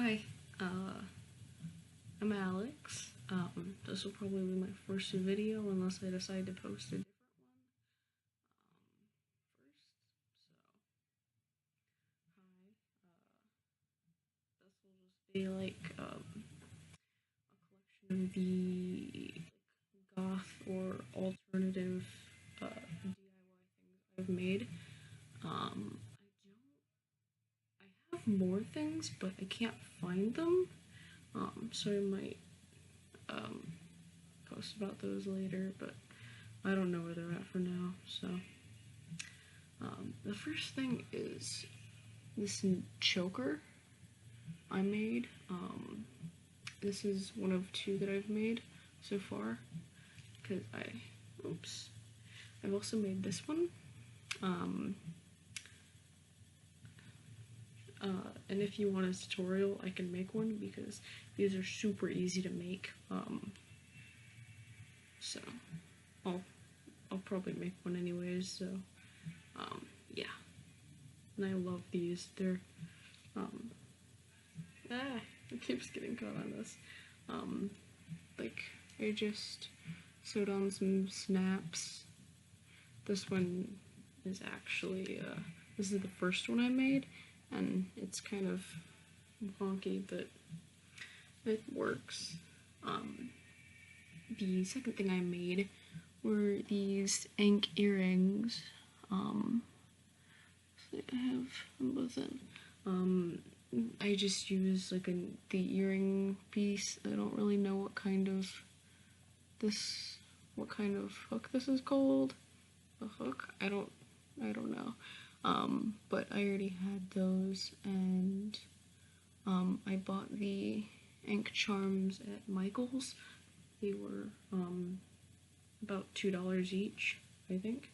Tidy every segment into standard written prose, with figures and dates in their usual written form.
Hi, uh, I'm Alex. This will probably be my first video unless I decide to post a different one first. So, hi. This will just be like a collection of the goth or alternative DIY things I've made. I have more things, but I can't find them. So I might um, post about those later, but I don't know where they're at for now. So the first thing is this choker I made. This is one of two that I've made so far because I've also made this one. And if you want a tutorial, I can make one because these are super easy to make. So I'll probably make one anyways. So yeah, and I love these. They're it keeps getting caught on this. Like I just sewed on some snaps. This one is actually this is the first one I made, and it's kind of wonky, but it works. The second thing I made were these ink earrings. I have them both in. I just use like the earring piece. I don't really know what kind of hook this is called. A hook? I don't know. But I already had those, and I bought the ink charms at Michael's. They were about $2 each, I think.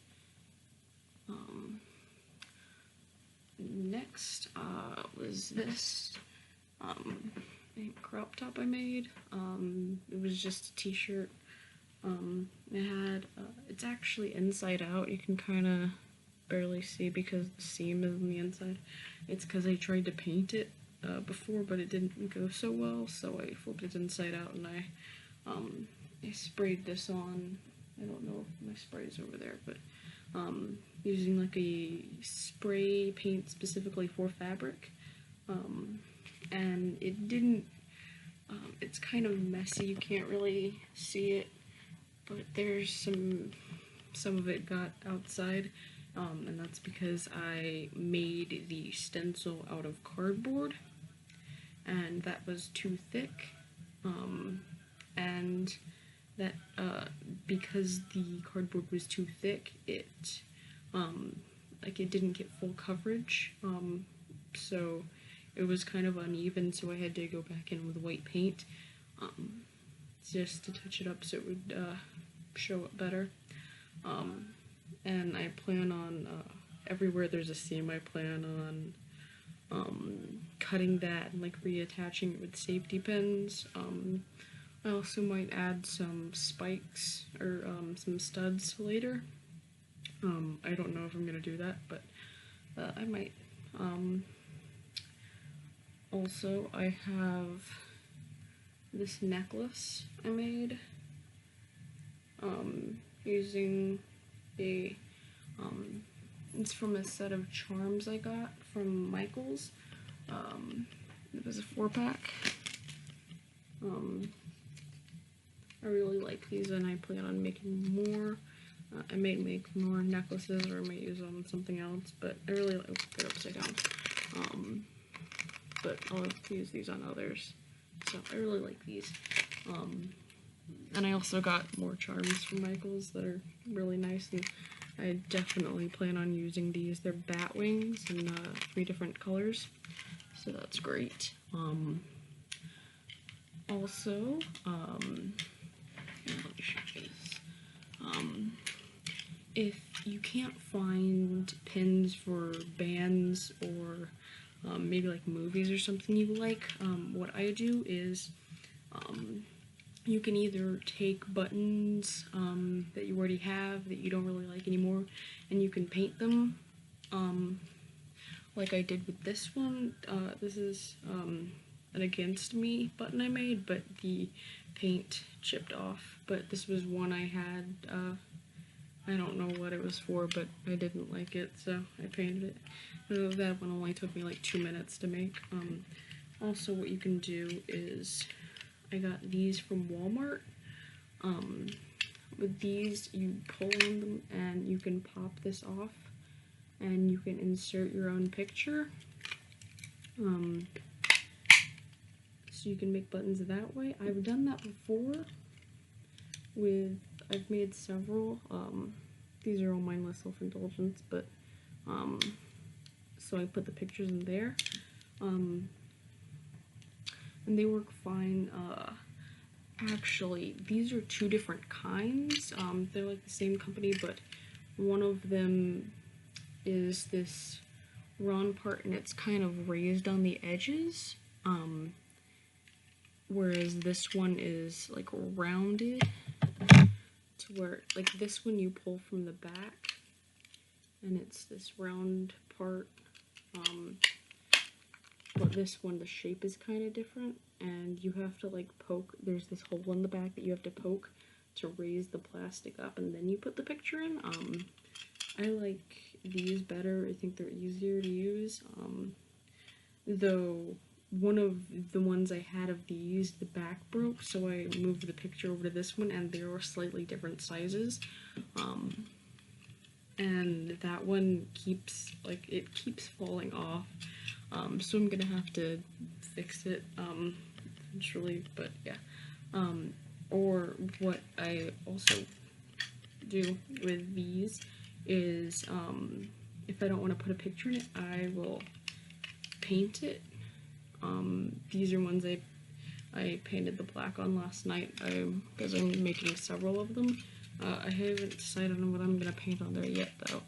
Next was this crop top I made. It was just a t-shirt. It's actually inside out. You can kind of barely see because the seam is on the inside. It's because I tried to paint it before, but it didn't go so well, so I flipped it inside out, and I sprayed this on. I don't know if my spray's over there, but using like a spray paint specifically for fabric, and it didn't. It's kind of messy. You can't really see it, but there's some of it got outside, and that's because I made the stencil out of cardboard, and that was too thick, and that because the cardboard was too thick, it didn't get full coverage, so it was kind of uneven, so I had to go back in with white paint just to touch it up so it would show up better. And I plan on everywhere there's a seam, I plan on cutting that and like reattaching it with safety pins. I also might add some spikes or some studs later. I don't know if I'm gonna do that, but I might. Also, I have this necklace I made using it's from a set of charms I got from Michael's. It was a 4-pack. I really like these, and I plan on making more. I may make more necklaces, or I might use them on something else, but I really like, they're upside down. But I'll use these on others. So I really like these. And I also got more charms from Michael's that are really nice, and I definitely plan on using these. They're bat wings in 3 different colors, so that's great. Also, let me show you this. If you can't find pins for bands or maybe like movies or something you like, what I do is you can either take buttons that you already have that you don't really like anymore, and you can paint them like I did with this one. This is an against me button I made, but the paint chipped off. But this was one I had, I don't know what it was for, but I didn't like it, so I painted it. That one only took me like 2 minutes to make. Also, what you can do is, I got these from Walmart. With these, you pull on them and you can pop this off and you can insert your own picture. So you can make buttons that way. I've done that before I've made several. These are all mindless self-indulgence, but so I put the pictures in there. And they work fine. Actually, these are two different kinds. They're like the same company, but one of them is this round part and it's kind of raised on the edges, whereas this one is like rounded to where, like this one you pull from the back and it's this round part, but this one the shape is kind of different and you have to like poke, there's this hole in the back that you have to poke to raise the plastic up and then you put the picture in. I like these better. I think they're easier to use, though one of the ones I had of these, the back broke, so I moved the picture over to this one and they were slightly different sizes, and that one keeps, like, it keeps falling off, so I'm gonna have to fix it eventually, but yeah. Or what I also do with these is, if I don't want to put a picture in it, I will paint it. These are ones I painted the black on last night, because I'm making several of them. I haven't decided on what I'm going to paint on there yet, though,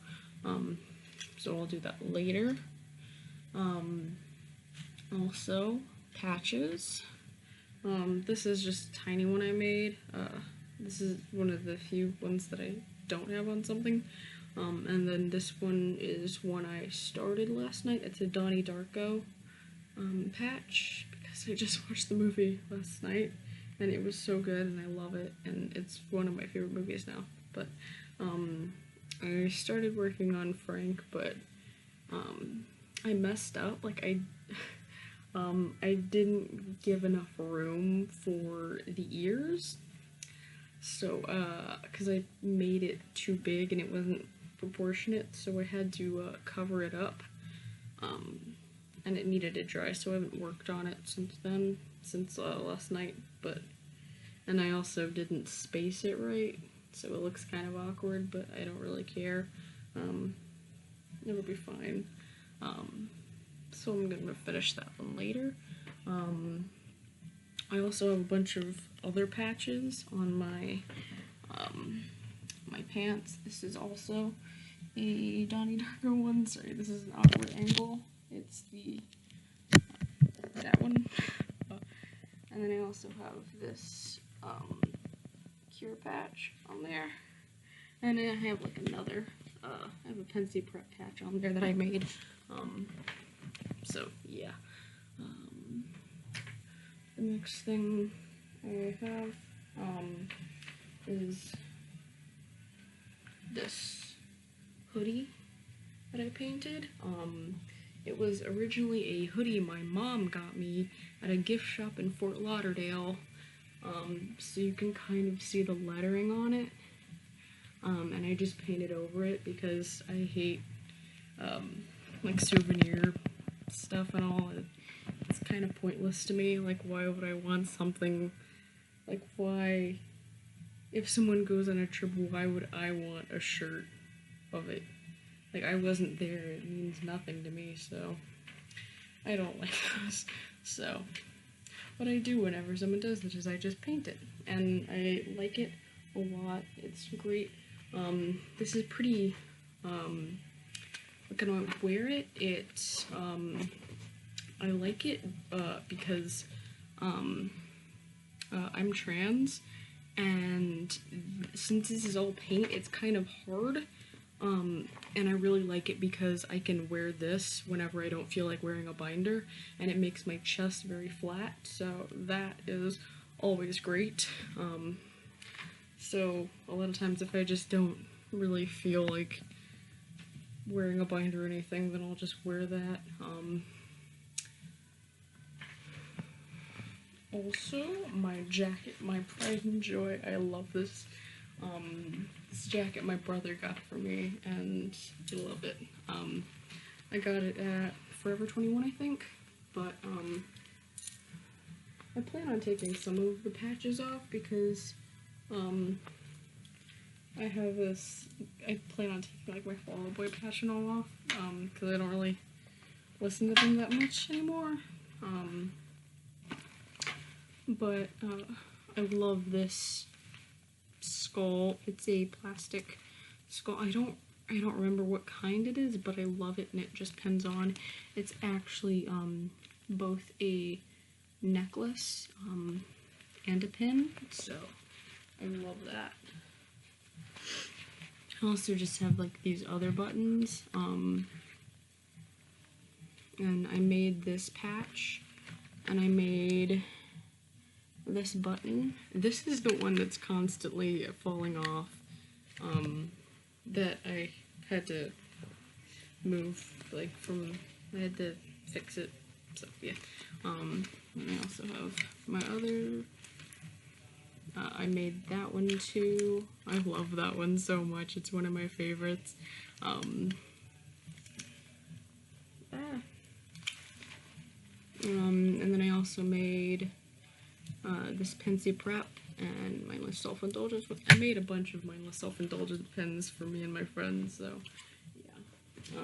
so I'll do that later. Also, patches. This is just a tiny one I made. This is one of the few ones that I don't have on something. And then this one is one I started last night. It's a Donnie Darko patch, because I just watched the movie last night and it was so good and I love it and it's one of my favorite movies now. But I started working on Frank, but I messed up. Like I didn't give enough room for the ears, so because I made it too big and it wasn't proportionate, so I had to cover it up, and it needed to dry, so I haven't worked on it since last night. And I also didn't space it right, so it looks kind of awkward, but I don't really care. It'll be fine. So I'm gonna finish that one later. I also have a bunch of other patches on my my pants. This is also a Donnie Darko one. Sorry, this is an awkward angle. It's that one. And then I also have this cure patch on there. And I have like another, I have a Pensy Prep patch on there that I made. So yeah. The next thing I have is this hoodie that I painted. It was originally a hoodie my mom got me at a gift shop in Fort Lauderdale, so you can kind of see the lettering on it, and I just painted over it because I hate like souvenir stuff and all. It's kind of pointless to me. Like, why would I want something, like, why, if someone goes on a trip, why would I want a shirt of it? Like, I wasn't there, it means nothing to me, so I don't like those. So what I do whenever someone does this is I just paint it, and I like it a lot. It's great. This is pretty, I'm gonna wear it. It's, I like it because I'm trans, and since this is all paint, it's kind of hard And I really like it because I can wear this whenever I don't feel like wearing a binder, and it makes my chest very flat, so that is always great. So a lot of times if I just don't really feel like wearing a binder or anything, then I'll just wear that. Also, my jacket, my pride and joy. I love this. This jacket my brother got for me, and I love it. I got it at Forever 21, I think, but I plan on taking some of the patches off because I have this. I plan on taking like my Fall Out Boy patch and all off because I don't really listen to them that much anymore. But I love this skull. It's a plastic skull. I don't remember what kind it is, but I love it and it just pins on. It's actually both a necklace and a pin, so I love that. I also just have like these other buttons, and I made this patch, and I made this button. This is the one that's constantly falling off, that I had to move, like I had to fix it, so yeah. And I also have my other, I made that one too. I love that one so much, it's one of my favorites. And then I also made this Pensy Prep and Mindless Self-Indulgence. I made a bunch of Mindless Self-Indulgence pens for me and my friends, so yeah.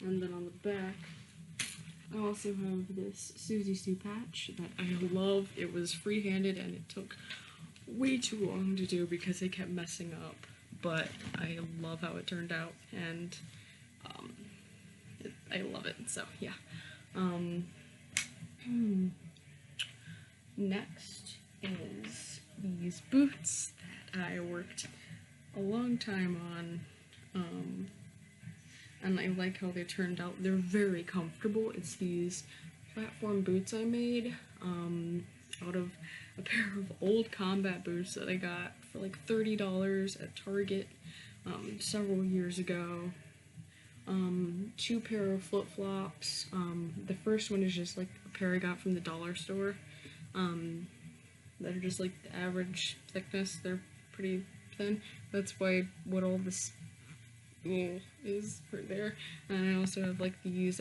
And then on the back, I also have this Susie Sue patch that I love. It was free-handed and it took way too long to do because it kept messing up, but I love how it turned out, and I love it, so yeah. Next is these boots that I worked a long time on, and I like how they turned out. They're very comfortable. It's these platform boots I made out of a pair of old combat boots that I got for like $30 at Target several years ago. 2 pair of flip-flops. The first one is just like a pair I got from the dollar store. That are just like the average thickness. They're pretty thin. That's why what all this wool is right there. And I also have like these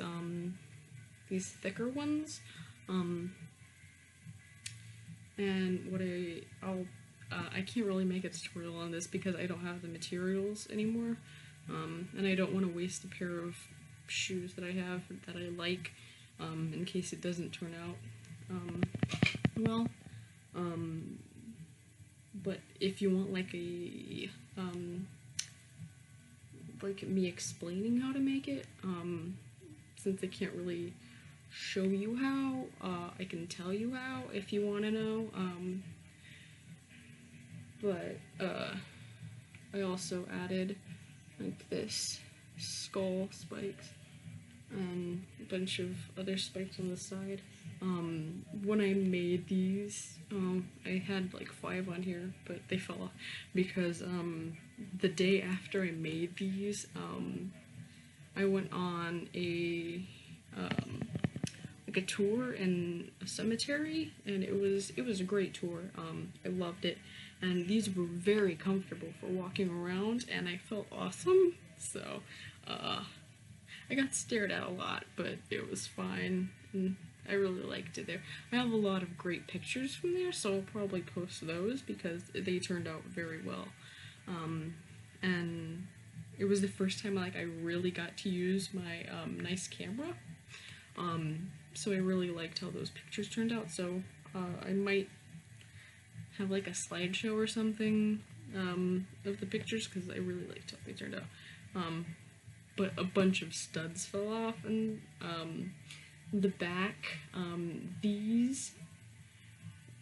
thicker ones. And what I can't really make a tutorial on this because I don't have the materials anymore. And I don't want to waste a pair of shoes that I have that I like, in case it doesn't turn out well. But if you want like a like me explaining how to make it, since I can't really show you how, I can tell you how if you want to know. But I also added like this skull spikes and a bunch of other spikes on the side. When I made these, I had like 5 on here, but they fell off because the day after I made these, I went on a like a tour in a cemetery, and it was a great tour. I loved it, and these were very comfortable for walking around, and I felt awesome. So I got stared at a lot, but it was fine, and I really liked it there. I have a lot of great pictures from there, so I'll probably post those because they turned out very well. And it was the first time like I really got to use my nice camera. So I really liked how those pictures turned out. So I might have like a slideshow or something of the pictures because I really liked how they turned out. But a bunch of studs fell off, and the back, these,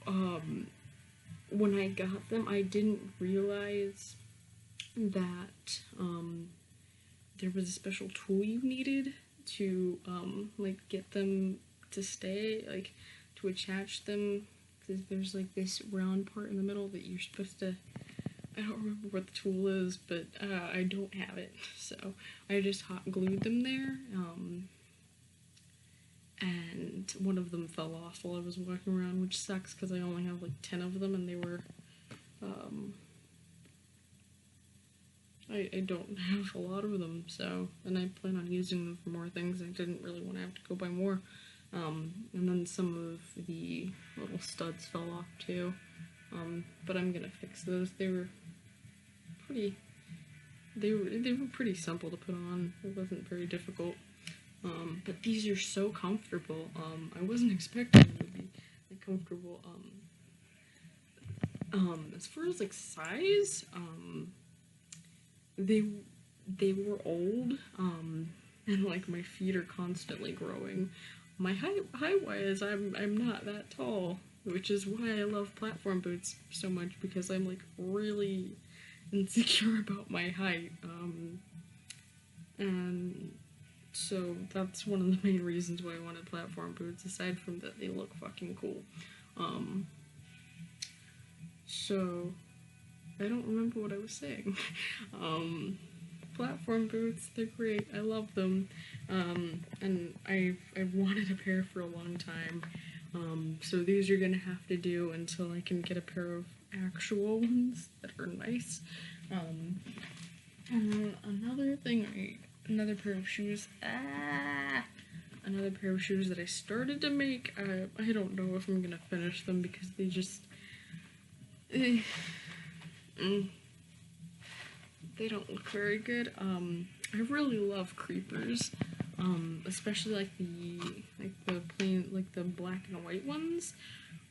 when I got them, I didn't realize that there was a special tool you needed to like get them to stay, like to attach them, because there's like this round part in the middle that you're supposed to, I don't remember what the tool is, but I don't have it, so I just hot glued them there, and one of them fell off while I was walking around, which sucks because I only have like 10 of them, and they were, I don't have a lot of them, so, and I plan on using them for more things. I didn't really want to have to go buy more. And then some of the little studs fell off too, but I'm gonna fix those. They were pretty simple to put on. It wasn't very difficult. But these are so comfortable. I wasn't expecting them to be like, comfortable. As far as like size, they were old, and like my feet are constantly growing. My height-wise, I'm not that tall, which is why I love platform boots so much, because I'm like really insecure about my height. And so that's one of the main reasons why I wanted platform boots, aside from that they look fucking cool. So I don't remember what I was saying. Platform boots, they're great. I love them. And I've wanted a pair for a long time. So these are gonna have to do until I can get a pair of actual ones that are nice. And then another pair of shoes. Another pair of shoes that I started to make. I don't know if I'm gonna finish them because they just they don't look very good. I really love creepers, especially like the plain, like the black and white ones.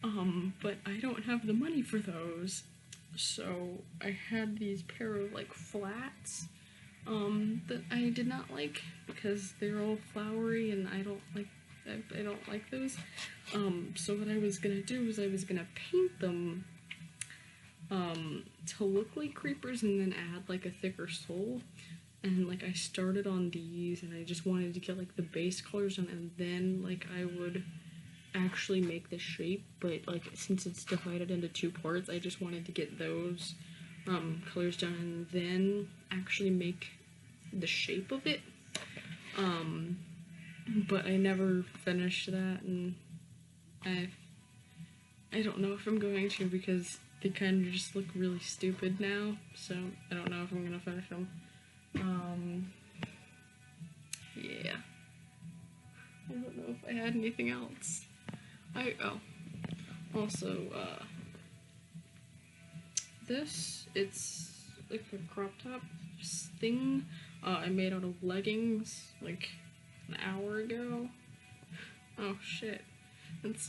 But I don't have the money for those, so I had these pair of like flats, that I did not like because they're all flowery and I don't like those. So what I was gonna do is I was gonna paint them to look like creepers and then add like a thicker sole. And like I started on these and I just wanted to get like the base colors on, and then like I would actually make the shape, but like since it's divided into two parts, I just wanted to get those colors down and then actually make the shape of it. But I never finished that, and I don't know if I'm going to, because they kind of just look really stupid now, so I don't know if I'm gonna finish them. Yeah. I don't know if I had anything else. Also, it's like a crop top thing I made out of leggings like an hour ago. Oh shit. It's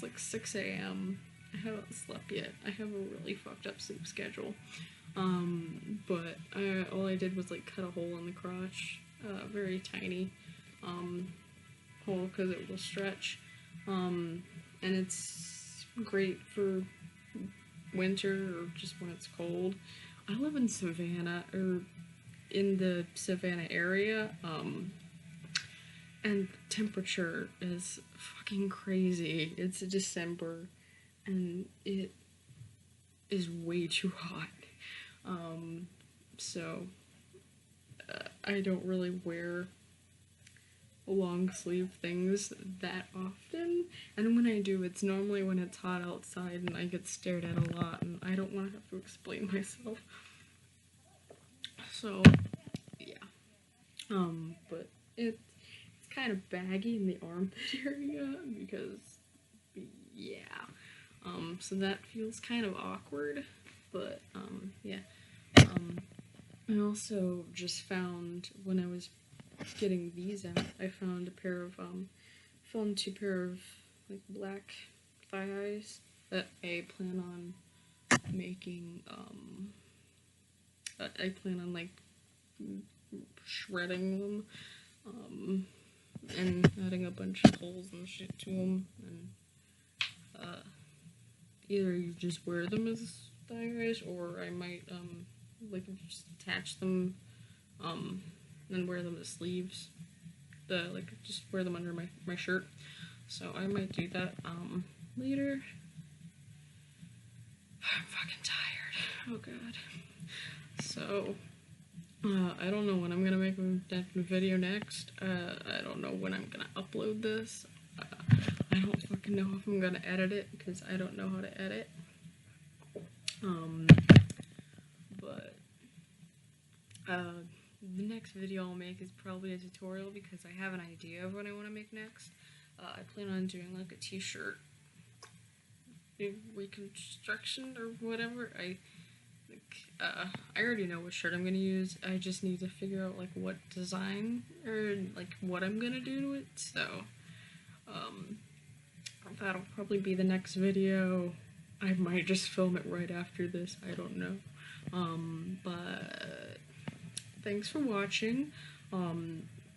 like 6 a.m. I haven't slept yet. I have a really fucked up sleep schedule. But all I did was like cut a hole in the crotch, very tiny hole because it will stretch. And it's great for winter or just when it's cold. I live in Savannah, or in the Savannah area, and the temperature is fucking crazy. It's December, and it is way too hot. So I don't really wear long sleeve things that often, and when I do, it's normally when it's hot outside and I get stared at a lot and I don't want to have to explain myself. So yeah, but it's kind of baggy in the armpit area because yeah, so that feels kind of awkward, but yeah. I also just found, when I was getting these out, I found two pair of like black thighs that I plan on making, I plan on like shredding them, and adding a bunch of holes and shit to them, and either you just wear them as thighs, or I might like just attach them and then wear them as sleeves. Just wear them under my shirt. So I might do that later. I'm fucking tired. Oh god. So I don't know when I'm gonna make a video next. I don't know when I'm gonna upload this. I don't fucking know if I'm gonna edit it because I don't know how to edit. But the next video I'll make is probably a tutorial because I have an idea of what I want to make next. I plan on doing like a t-shirt reconstruction or whatever. I already know what shirt I'm gonna use. I just need to figure out like what design or like what I'm gonna do to it. So that'll probably be the next video. I might just film it right after this. I don't know. But thanks for watching.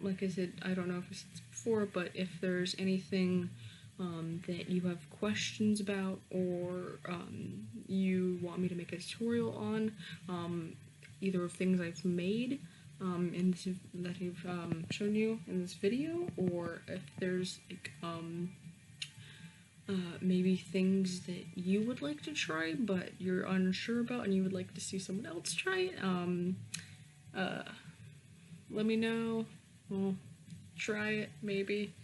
Like I said, I don't know if I said this before, but if there's anything that you have questions about or you want me to make a tutorial on, either of things I've made that I've shown you in this video, or if there's like maybe things that you would like to try but you're unsure about and you would like to see someone else try it, let me know. I'll try it, maybe.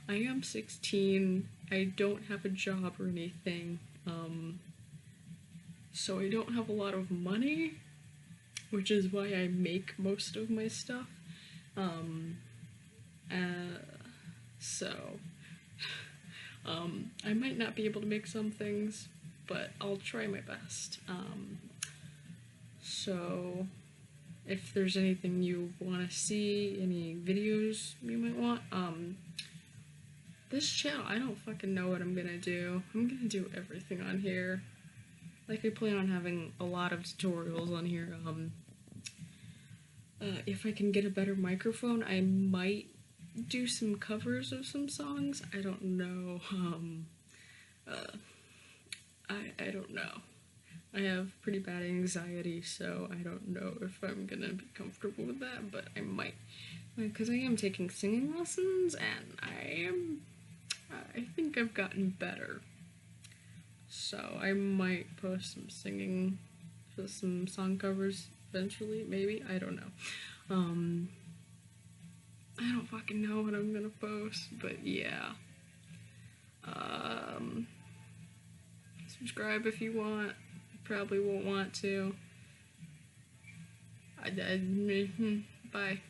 I am 16, I don't have a job or anything, so I don't have a lot of money, which is why I make most of my stuff, so, I might not be able to make some things, but I'll try my best. So if there's anything you want to see, any videos you might want, this channel, I don't fucking know what I'm gonna do. I'm gonna do everything on here. Like, I plan on having a lot of tutorials on here. If I can get a better microphone, I might do some covers of some songs. I don't know. I don't know. I have pretty bad anxiety, so I don't know if I'm gonna be comfortable with that, but I might. Because I am taking singing lessons, and I think I've gotten better. So I might post some singing, some song covers eventually, maybe. I don't know. I don't fucking know what I'm gonna post, but yeah. Subscribe if you want. Probably won't want to. Bye.